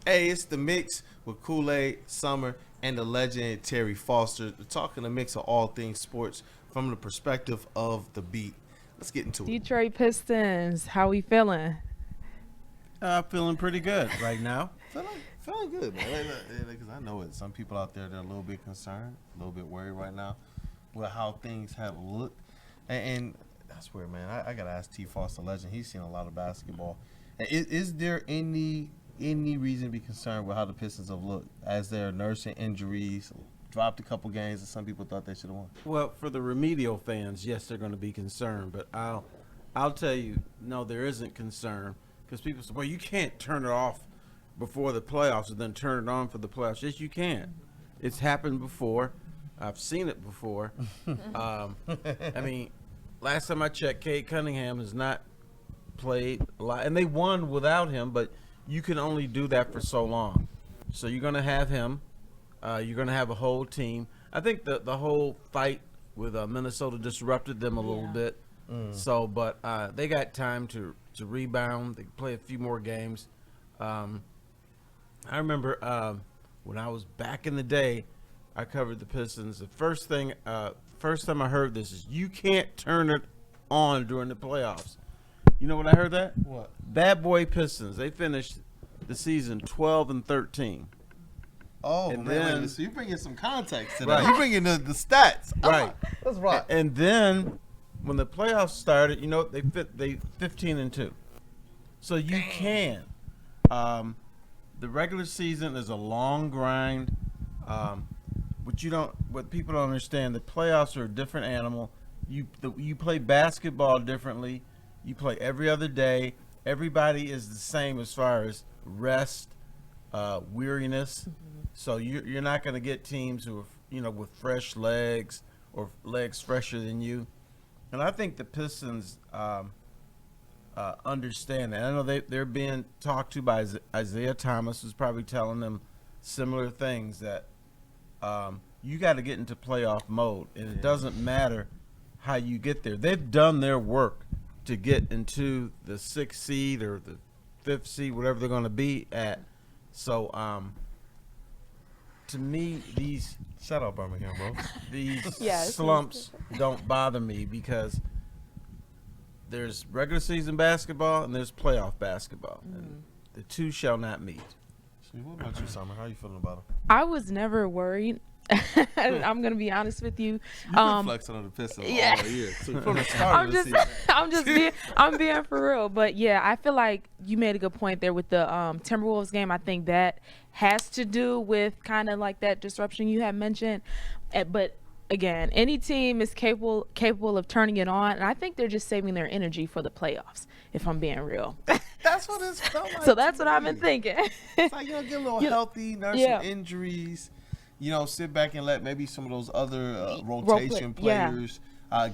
Hey, it's the mix with Kool-Aid, Summer, and the legend Terry Foster. We're talking a mix of all things sports from the perspective of the beat. Let's get into it. Detroit Pistons, how we feeling? Feeling pretty good right now. Feeling good, man. Because I know it. Some people out there, they're a little bit concerned, a little bit worried right now with how things have looked. And that's where, man, I got to ask T. Foster, legend. He's seen a lot of basketball. And is there any reason to be concerned with how the Pistons have looked as they're nursing injuries, dropped a couple games that some people thought they should have won? Well, for the remedial fans, yes, they're going to be concerned, but I'll tell you, no, there isn't concern because people say, well, you can't turn it off before the playoffs and then turn it on for the playoffs. Yes, you can. It's happened before. I've seen it before. I mean, last time I checked, Cade Cunningham has not played a lot, and they won without him, but you can only do that for so long. So you're going to have him. You're going to have a whole team. I think the whole fight with Minnesota disrupted them a little bit. So, but they got time to rebound. They play a few more games. I remember when I was back in the day, I covered the Pistons. The first time I heard this is you can't turn it on during the playoffs. You know what I heard that? What? Bad boy Pistons. They finished the season 12-13. Oh, And man. then- So you bring in some context to Right. that. You bring in the stats. Right. Let's rock. And then when the playoffs started, they 15-2. So you can. The regular season is a long grind. What people don't understand, the playoffs are a different animal. You play basketball differently. You play every other day. Everybody is the same as far as rest, weariness. So you're not going to get teams who are, with fresh legs or legs fresher than you. And I think the Pistons understand that. I know they're being talked to by Isaiah Thomas, who's probably telling them similar things that you got to get into playoff mode, and it doesn't matter how you get there. They've done their work to get into the 6th seed or the 5th seed, whatever they're going to be at. So, to me, these Shout out Birmingham, bro. Yes. slumps don't bother me because there's regular season basketball and there's playoff basketball, and the two shall not meet. What about you, Summer? How you feeling about them? I was never worried. I'm gonna be honest with you. You've been flexing on the Pistons yeah. all year. So from the start of the season. I'm being for real. But yeah, I feel like you made a good point there with the Timberwolves game. I think that has to do with kind of like that disruption you had mentioned. But again, any team is capable of turning it on, and I think they're just saving their energy for the playoffs. If I'm being real. That's what it's felt like. So that's to what I've me. been thinking. It's like, get a little healthy, nurse Yeah. some injuries, sit back and let maybe some of those other rotation yeah. players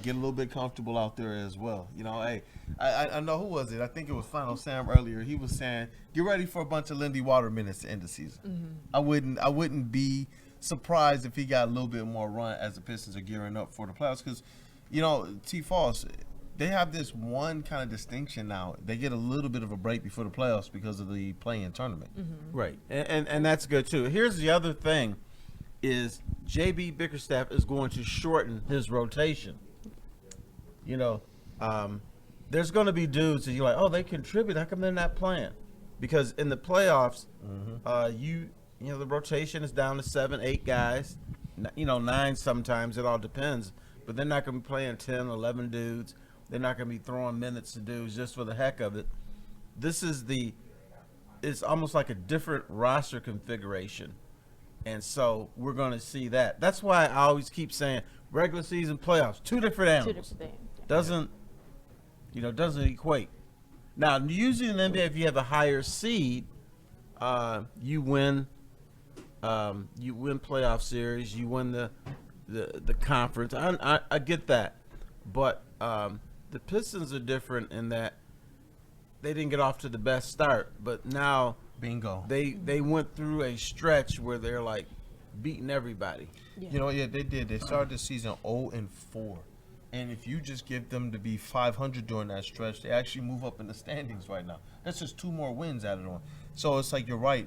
get a little bit comfortable out there as well. Hey, I know who was it? I think it was Final Sam earlier. He was saying, get ready for a bunch of Lindy Water minutes to end the season. I wouldn't be surprised if he got a little bit more run as the Pistons are gearing up for the playoffs because, T. Foss, they have this one kind of distinction now. They get a little bit of a break before the playoffs because of the play-in tournament. Right, and that's good too. Here's the other thing: is JB Bickerstaff is going to shorten his rotation. There's going to be dudes that you're like, oh, they contribute. How come they're not playing? Because in the playoffs, the rotation is down to 7, 8 guys. 9 sometimes. It all depends. But they're not going to be playing 10, 11 dudes. They're not going to be throwing minutes to dudes just for the heck of it. It's almost like a different roster configuration. And so we're going to see that. That's why I always keep saying regular season playoffs, two different animals. Doesn't equate. Now, usually in the NBA, if you have a higher seed, you win playoff series, you win the conference. I get that. But the Pistons are different in that they didn't get off to the best start, but now Bingo. they went through a stretch where they're like beating everybody. They did. They started the season 0-4. And if you just give them to be 500 during that stretch, they actually move up in the standings right now. That's just 2 more wins added on. So it's like you're right.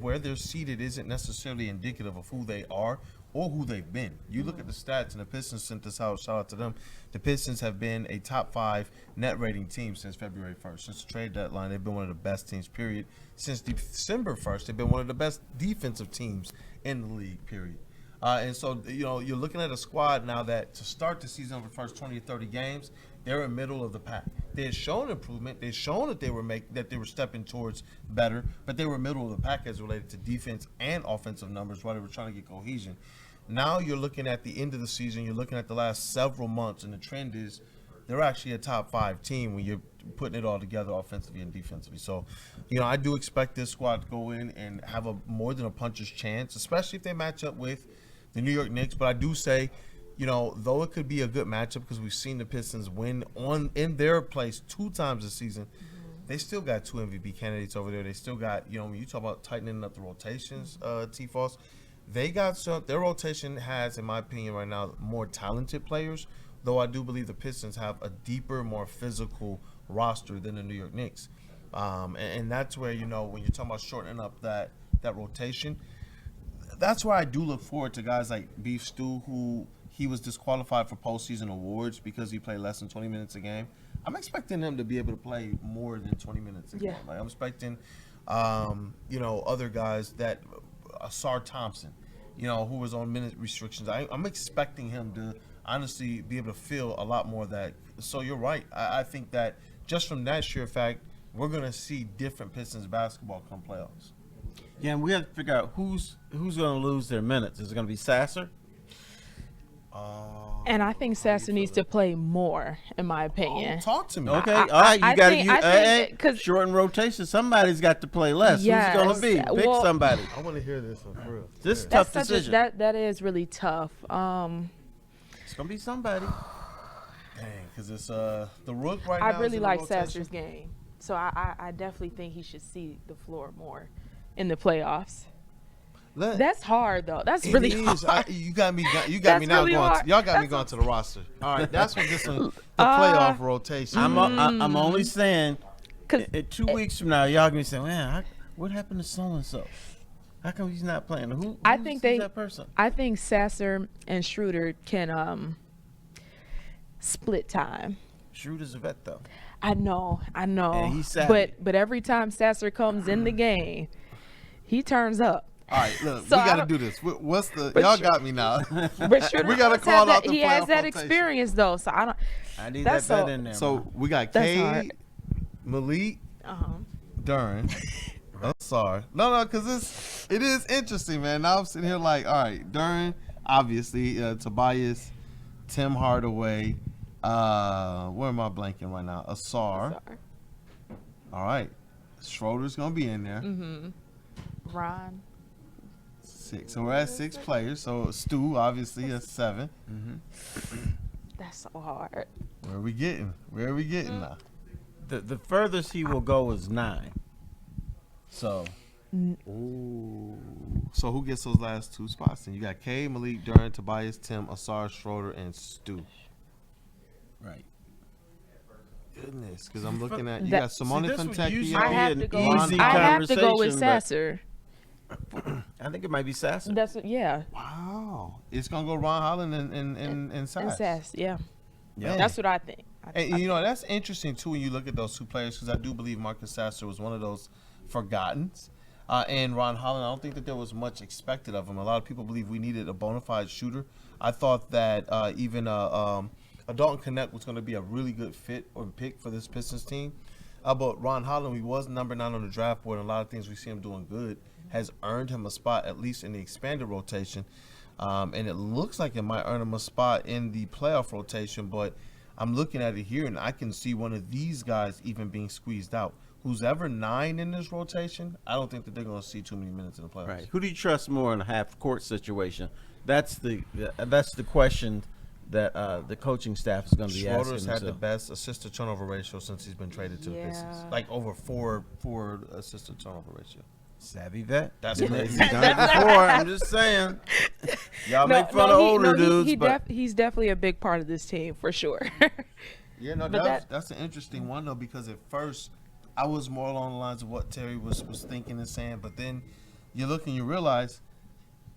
Where they're seated isn't necessarily indicative of who they are or who they've been. You look at the stats, and the Pistons sent this out. Shout out to them. The Pistons have been a top 5 net rating team since February 1st. Since the trade deadline, they've been one of the best teams, period. Since December 1st, they've been one of the best defensive teams in the league, period. And so, you're looking at a squad now that to start the season over the first 20 or 30 games, they're in the middle of the pack. They had shown improvement. They had shown that they were stepping towards better, but they were middle of the pack as related to defense and offensive numbers while they were trying to get cohesion. Now you're looking at the end of the season. You're looking at the last several months, and the trend is they're actually a top 5 team when you're putting it all together offensively and defensively. So, I do expect this squad to go in and have a more than a puncher's chance, especially if they match up with the New York Knicks. But I do say, though it could be a good matchup because we've seen the Pistons win in their place 2 times this season, they still got 2 MVP candidates over there. They still got, when you talk about tightening up the rotations, T-Foss, they got their rotation has, in my opinion right now, more talented players, though I do believe the Pistons have a deeper, more physical roster than the New York Knicks. And that's where, when you're talking about shortening up that rotation, that's where I do look forward to guys like Beef Stew, who he was disqualified for postseason awards because he played less than 20 minutes a game. I'm expecting him to be able to play more than 20 minutes a game. Like, I'm expecting, other guys that Sar Thompson, who was on minute restrictions. I'm expecting him to honestly be able to feel a lot more of that. So you're right. I think that just from that sheer fact, we're going to see different Pistons basketball come playoffs. Yeah, and we have to figure out who's going to lose their minutes. Is it going to be Sasser? And I think Sasser needs to play more, in my opinion. Talk to me. Okay, all right. You got to shorten rotation. Somebody's got to play less. Yes. Who's going to be? Pick somebody. I want to hear this one for real. This is a tough decision. That is really tough. It's going to be somebody. Dang, because it's the Rook right now. I really like rotation. Sasser's game, so I definitely think he should see the floor more in the playoffs. That's hard though. That's really hard. You got me now really going. hard. Y'all got me going to the roster. All right, that's what this one, the playoff rotation. I'm only saying, in 2 weeks from now, y'all gonna say, man, what happened to so and so? How come he's not playing? Who's that person? I think Sasser and Schroeder can split time. Schroeder's a vet though. I know. And he's savvy. But every time Sasser comes in the game, he turns up. All right, look, So we got to do this. What's the? Y'all got me now. But Schroeder We gotta call out the he has playoff that rotation. experience though, so I don't. I need That's that so- bet in there. So man. we got That's Cade, hard. Malik, Uh-huh. Duren. I'm sorry. No, because it is interesting, man. Now I'm sitting here like, all right, Duren, obviously, Tobias, Tim Hardaway. Where am I blanking right now? Asar. All right, Schroeder's gonna be in there. Ron. 6. So we're at 6 players. So Stu, obviously, is 7. That's so hard. Where are we getting now? The furthest he will go is 9. So Ooh. So who gets those last 2 spots? Then you got K, Malik, Duren, Tobias, Tim, Asar, Schroeder, and Stu. right. Goodness, because I'm looking at you That- got Simone this would Fontecchio. usually I be have an to go. easy I have to go with conversation, but- Sasser. I think it might be Sasser. That's yeah. Wow, it's gonna go Ron Holland and And Sass. Sass, yeah. Yeah. That's what I think. And you know that's interesting too when you look at those 2 players because I do believe Marcus Sasser was one of those forgottens. And Ron Holland, I don't think that there was much expected of him. A lot of people believe we needed a bona fide shooter. I thought that even a Dalton Connect was going to be a really good fit or pick for this Pistons team. But Ron Holland, he was number 9 on the draft board, and a lot of things we see him doing good has earned him a spot, at least in the expanded rotation. And it looks like it might earn him a spot in the playoff rotation, but I'm looking at it here, and I can see one of these guys even being squeezed out. Who's ever 9 in this rotation, I don't think that they're going to see too many minutes in the playoffs. Right. Who do you trust more in a half-court situation? That's the question that the coaching staff is going to be asking Schroeder's had the themselves. best assist-to-turnover ratio since he's been traded to the Pistons. Yeah. Like over 4 assist-to-turnover ratio. Savvy vet. That's He's crazy. done it before. I'm just saying. Y'all make fun of older dudes, but he's definitely a big part of this team for sure. Yeah, no, But that's an interesting one though because at first I was more along the lines of what Terry was thinking and saying, but then you look and you realize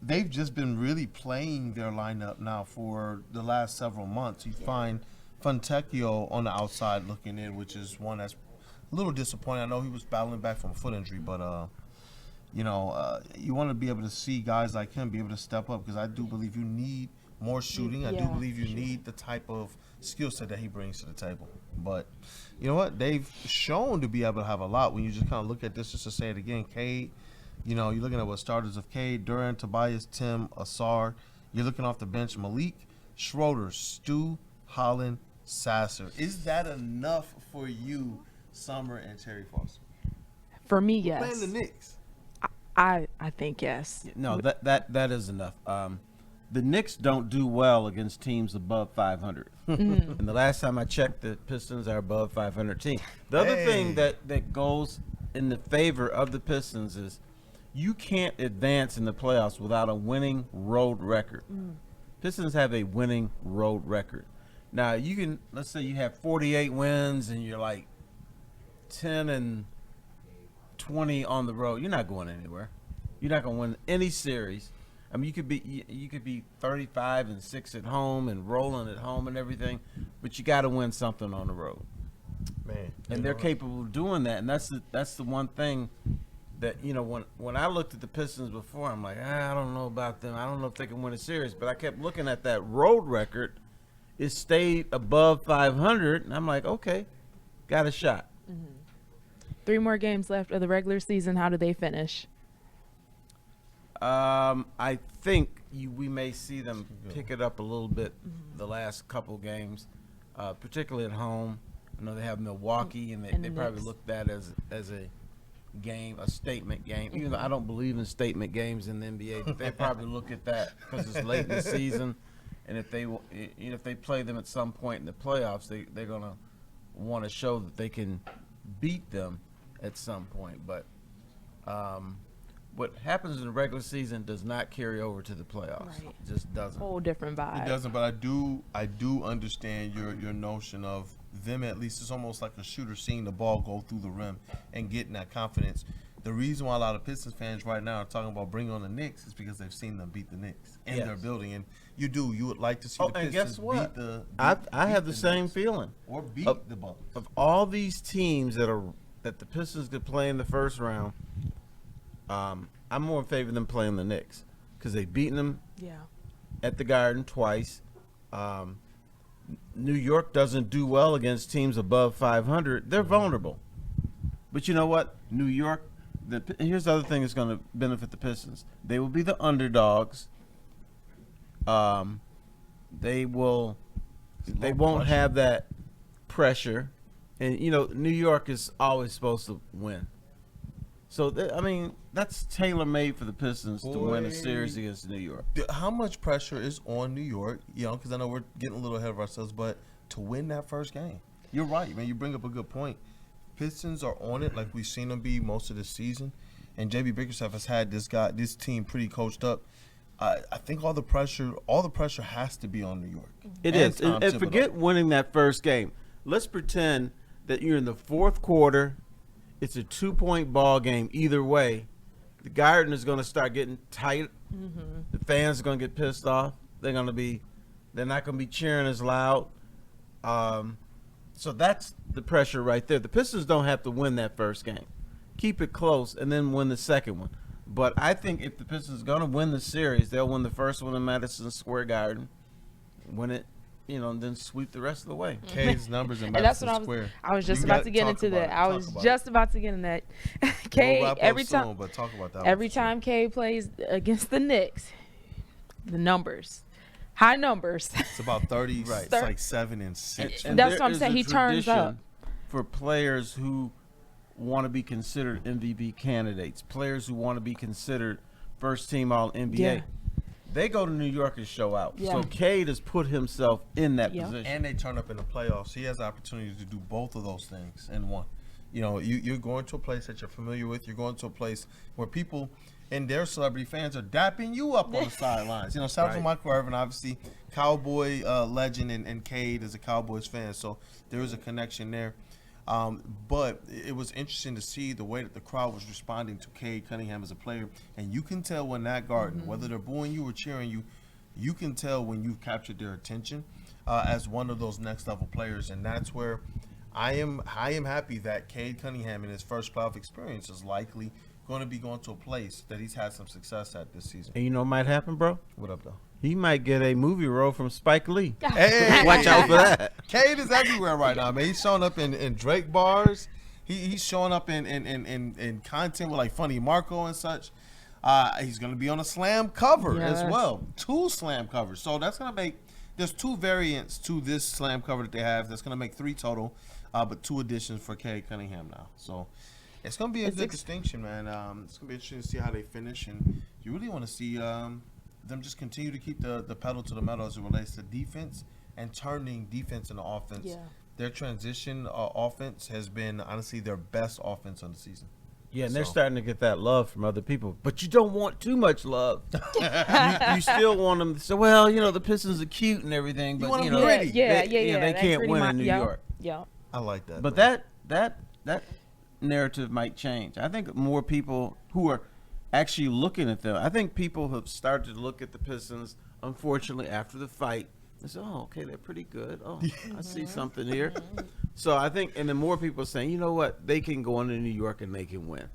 they've just been really playing their lineup now for the last several months. You find Fontecchio on the outside looking in, which is one that's a little disappointing. I know he was battling back from a foot injury, but you want to be able to see guys like him be able to step up, because I do believe you need more shooting. I do believe you need the type of skill set that he brings to the table. But you know what? They've shown to be able to have a lot when you just kind of look at this, just to say it again. Cade, you're looking at what starters of Cade, Durant, Tobias, Tim, Asar. You're looking off the bench, Malik, Schroeder, Stu, Holland, Sasser. Is that enough for you, Summer and Terry Foster? For me, yes. Playing the Knicks. I think yes. No, that is enough. The Knicks don't do well against teams above 500. And the last time I checked, the Pistons are above 500 team. The other thing that goes in the favor of the Pistons is you can't advance in the playoffs without a winning road record. Pistons have a winning road record. Now, let's say you have 48 wins and you're like 10 and 20 on the road. You're not going anywhere. You're not going to win any series. I mean, you could be 35 and 6 at home and rolling at home and everything, but you got to win something on the road. Man, and they're capable of doing that, and that's the one thing that when I looked at the Pistons before, I'm like, I don't know about them. I don't know if they can win a series, but I kept looking at that road record. It stayed above 500, and I'm like, okay, got a shot. 3 more games left of the regular season. How do they finish? I think we may see them pick it up a little bit the last couple games, particularly at home. I know they have Milwaukee, and they probably look at that as a game, a statement game. Even though I don't believe in statement games in the NBA, but they probably look at that because it's late in the season, and if they play them at some point in the playoffs, they're gonna want to show that they can beat them at some point. But what happens in the regular season does not carry over to the playoffs. Right. It just doesn't. Whole different vibe. It doesn't, but I do understand your notion of them. At least it's almost like a shooter seeing the ball go through the rim and getting that confidence. The reason why a lot of Pistons fans right now are talking about bringing on the Knicks is because they've seen them beat the Knicks in their building, and you would like to see the Pistons guess what? beat the. I have the same Knicks, feeling. or beat the Bucks. Of all these teams that the Pistons could play in the first round, I'm more in favor of them playing the Knicks because they've beaten them at the Garden twice. New York doesn't do well against teams above 500. They're vulnerable. But you know what? New York, here's the other thing that's going to benefit the Pistons. They will be the underdogs. They won't have that pressure. And, New York is always supposed to win. So, that's tailor-made for the Pistons to win a series against New York. How much pressure is on New York? Because I know we're getting a little ahead of ourselves, but to win that first game. You're right, man. You bring up a good point. Pistons are on it like we've seen them be most of the season. And J.B. Bickerstaff has had this team pretty coached up. I think all the pressure has to be on New York. It is. And forget winning that first game. Let's pretend that you're in the fourth quarter. It's a 2-point ball game either way. The Garden is going to start getting tight. The fans are going to get pissed off. They're not going to be cheering as loud. So that's the pressure right there. The Pistons don't have to win that first game. Keep it close and then win the second one. But I think if the Pistons are going to win the series, they'll win the first one in Madison Square Garden, win it, and then sweep the rest of the way. Cade's numbers in And that's Madison what Square. I was just about to get into that. I was just about to get in that. Cade, every time, but talk about that every time Cade plays against the Knicks, the numbers, high numbers. It's about 30. Right. It's like 7 and 6. And that's what I'm saying. He turns up. For players who want to be considered MVP candidates, players who want to be considered first team All NBA. Yeah. They go to New York and show out. Yeah. So Cade has put himself in that position. And they turn up in the playoffs. He has the opportunity to do both of those things in one. You're going to a place that you're familiar with. You're going to a place where people and their celebrity fans are dapping you up on the sidelines. Shout out to Michael Irvin, obviously, Cowboy legend, and Cade is a Cowboys fan. So there is a connection there. But it was interesting to see the way that the crowd was responding to Cade Cunningham as a player. And you can tell when that garden, whether they're booing you or cheering you, you can tell when you've captured their attention as one of those next level players. And that's where I am happy that Cade Cunningham in his first playoff experience is likely going to be going to a place that he's had some success at this season. And you know what might happen, bro? What up, though? He might get a movie role from Spike Lee. Hey, Watch out for that. Cade is everywhere right now, man. He's showing up in Drake bars. He's showing up in content with like Funny Marco and such. He's going to be on a Slam cover as well. 2 Slam covers. So that's going to make – there's 2 variants to this Slam cover that they have. That's going to make 3 total, but 2 additions for Cade Cunningham now. So it's going to be a good distinction, man. It's going to be interesting to see how they finish. And you really want to see them just continue to keep the pedal to the metal as it relates to defense and turning defense into offense. Yeah. Their transition offense has been, honestly, their best offense on the season. Yeah, and they're starting to get that love from other people. But you don't want too much love. you still want them to say, well, the Pistons are cute and everything, but, you know, gritty. They can't win in New York. Yeah. I like that. But that narrative might change. I think more people who are actually looking at them, I think people have started to look at the Pistons, unfortunately, after the fight. They say, oh, okay, they're pretty good. Oh, I see something here. So I think, and then more people are saying, you know what, they can go into New York and they can win.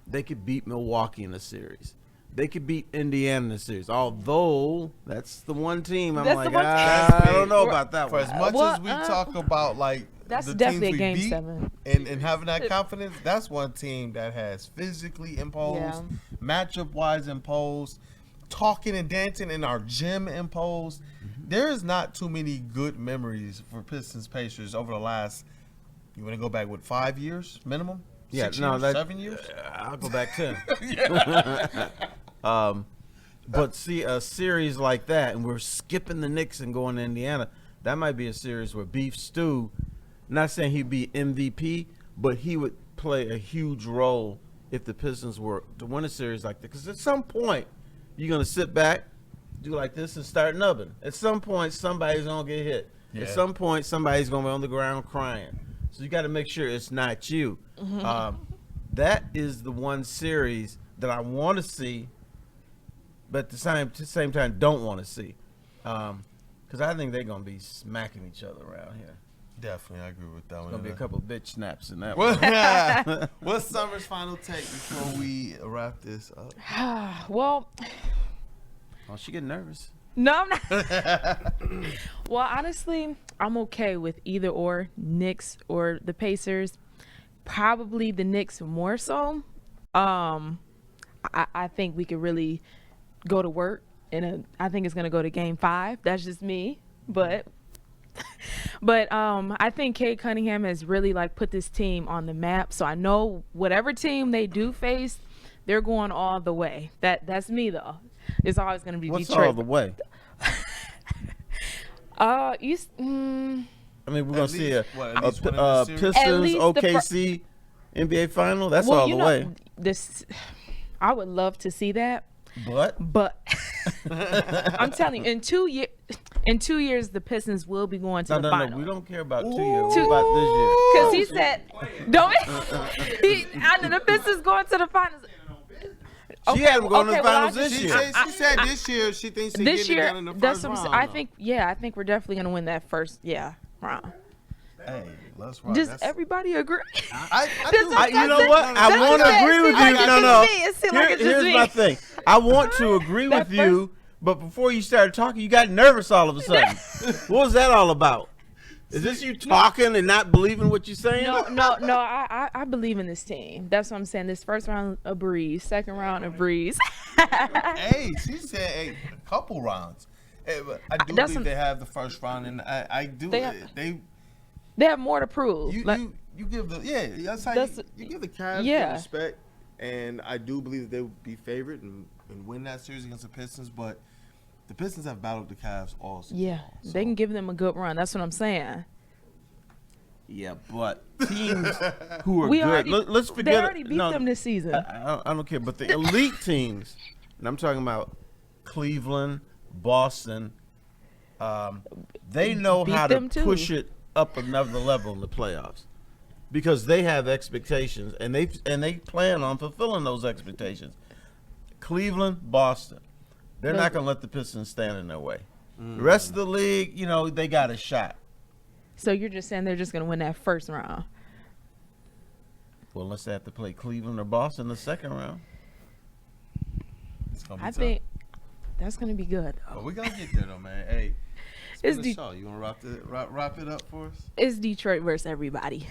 They could beat Milwaukee in a series. They could beat Indiana in a series. Although that's the one team I'm like, I don't know about that one. For as much as we talk about like that's the definitely teams a game we beat 7. And having that confidence, that's one team that has physically imposed, matchup-wise imposed, talking and dancing in our gym imposed. There is not too many good memories for Pistons Pacers over the last, you want to go back, 5 years minimum? Yeah, 6 years, 7 years? I'll go back 10. But see, a series like that, and we're skipping the Knicks and going to Indiana, that might be a series where Beef Stew, not saying he'd be MVP, but he would play a huge role if the Pistons were to win a series like that. Because at some point, you're going to sit back, do like this, and start nubbing. At some point, somebody's going to get hit. Yeah. At some point, somebody's going to be on the ground crying. So you got to make sure it's not you. That is the one series that I want to see, but at the same time, don't want to see. Because I think they're going to be smacking each other around here. Definitely, I agree with that one. There's going to be a couple of bitch snaps in that one. What's Summer's final take before we wrap this up? Well, oh, she getting nervous. No, I'm not. Well, honestly, I'm okay with either or, Knicks or the Pacers. Probably the Knicks more so. I think we could really go to work, and I think it's going to go to Game 5. That's just me, but I think Cade Cunningham has really put this team on the map. So I know whatever team they do face, they're going all the way. That's me though. It's always going to be What's Detroit. all the way? I mean, we're going to see a Pistons, OKC OKC, NBA final. That's all the way. I would love to see that. But I'm telling you, in 2 years, the Pistons will be going to the final. No, we don't care about 2 years. What about this year? Because he said, don't the Pistons going to the finals. She had them going to the finals this year. She said this year she thinks they're getting it done in the first round. I think we're definitely going to win that first round. Hey, let's rock. Does everybody agree? You know what? I want to agree with you. No. Here's my thing. I want to agree with you, but before you started talking, you got nervous all of a sudden. What was that all about? Is this you talking and not believing what you're saying? No. I believe in this team. That's what I'm saying. This first round, a breeze. Second round, a breeze. Hey, she said a couple rounds. I do believe they have the first round, and I do. They have more to prove. You give that's how you give the Cavs respect, and I do believe that they would be favored and win that series against the Pistons. But the Pistons have battled the Cavs all season. Yeah, so they can give them a good run. That's what I'm saying. Yeah, but teams who are good, let's forget. They already beat them this season. I don't care, but the elite teams, and I'm talking about Cleveland, Boston, they know how to push it up another level in the playoffs because they have expectations and they plan on fulfilling those expectations. Cleveland, Boston, they're not going to let the Pistons stand in their way. The rest of the league, you know, they got a shot. So you're just saying they're just going to win that first round? Well, unless they have to play Cleveland or Boston in the second round. It's gonna be I tough. think that's going to be good. But we gonna get there though, man. Hey, It's it's Shaw. You wanna wrap it up for us? It's Detroit versus everybody.